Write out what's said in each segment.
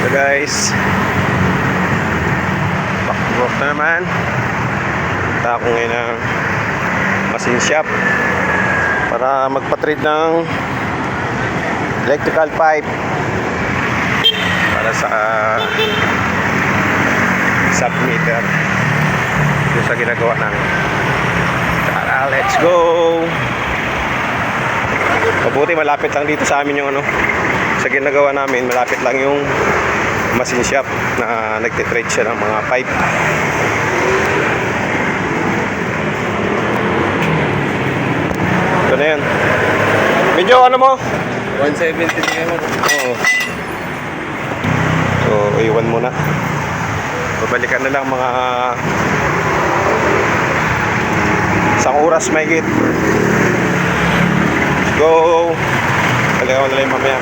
So guys, back to work na naman. Punta ako ngayon ng machine shop para magpa-trade ng electrical pipe para sa submeter yung sa ginagawa namin. Tara, let's go! Mabuti malapit lang dito sa amin yung sa ginagawa namin, malapit lang yung machine shop na nagtitrade siya ng mga pipe. Ito na yan. Medyo mo? 170 na mo. Oo. So, iwan muna. Babalikan na lang mga isang oras mahigit. Go! Balikan ko na lang mamaya.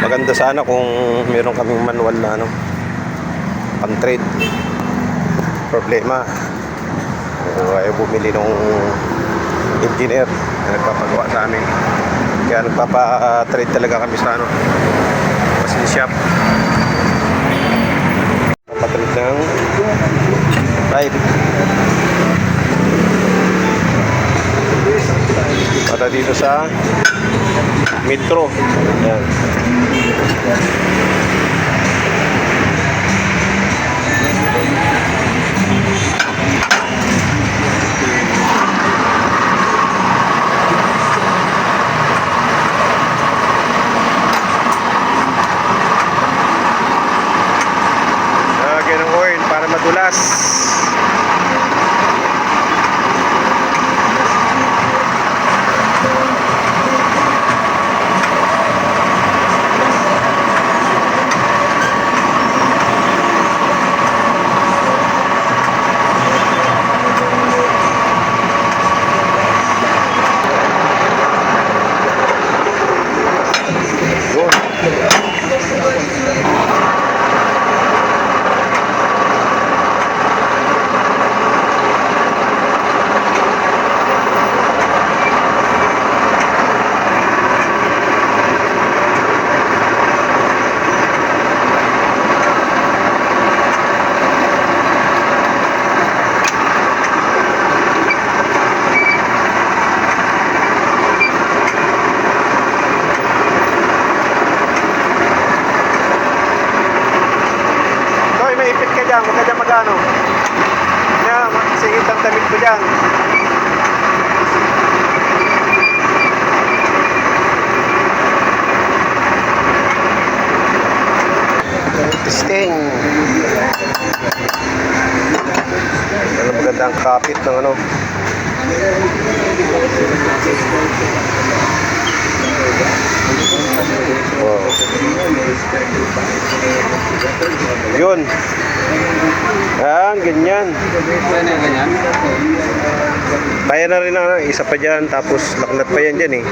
Maganda sana kung meron kaming manual na pan-trade. Problema, ayaw bumili ng engineer na nagpapagawa sa amin. Kaya nagpapa-trade talaga kami sa machine shop. Nagpapa-trade ng pipe para dito sa metro. Ayan. Lagyan ng oil para madulas. Huwag ka dyan magano. Singit ang damit ko dyan. Testing. Maganda ang kapit ng wow. Yun. Ganyan. Kaya na rin isa pa dyan, tapos laknat pa yan dyan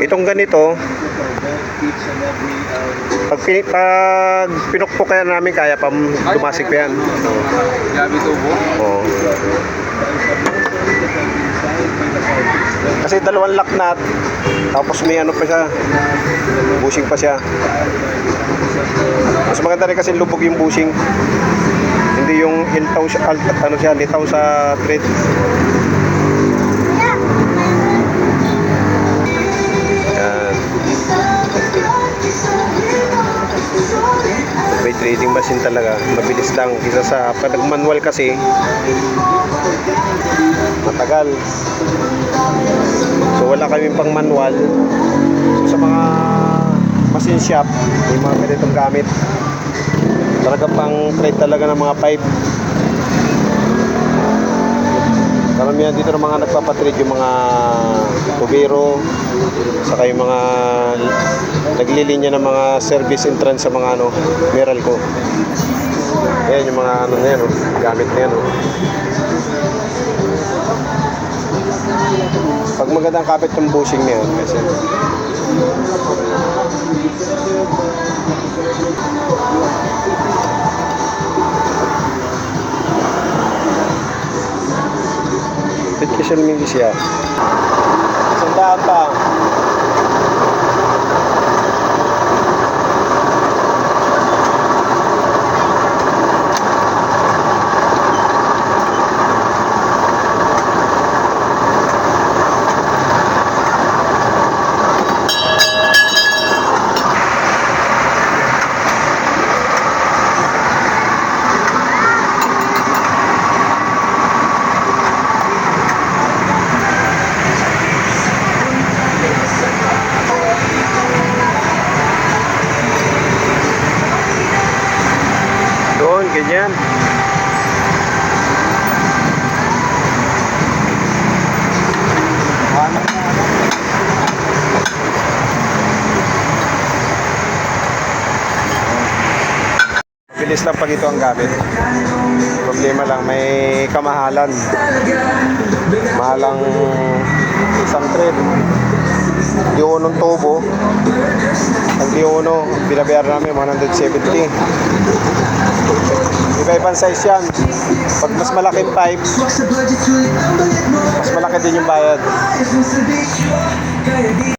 Itong ganito, pag pinukpok kaya namin, kaya pa dumasik pa yan. Gabi tubo? Oo. Kasi dalawang laknat, tapos may pa siya, bushing pa siya. Mas maganda rin kasi lubog yung bushing, hindi yung intaw siya, litaw sa thread. Yan. May trading machine talaga, mabilis lang. Isa sa pag manual kasi matagal. So wala kami pang manual. So sa mga machine shop, may mga ganitong gamit. Talaga pang trade talaga ng mga pipe. Karamihan dito ng mga nagpapatrade yung mga tubero, saka yung mga naglilinya ng mga service entrance sa mga Meralco. Ayan yung mga na yan, gamit na yan. Pag magandang kapit yung bushing na yan, kasi special mili siya. Sandaan pa. yan. Bilis lang pag ito ang gamit. Problema lang, may kamahalan. Mahalang isang thread. Dionong tubo. Ang diono, binabayaran namin 170. Iba-ibang size yan. Pag mas malaking pipe, mas malaki din yung bayad.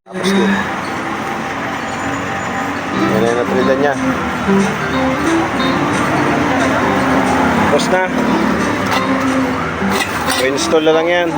Tapos yun. Yan na yung natrilan niya. Tapos na. So, install na lang yan.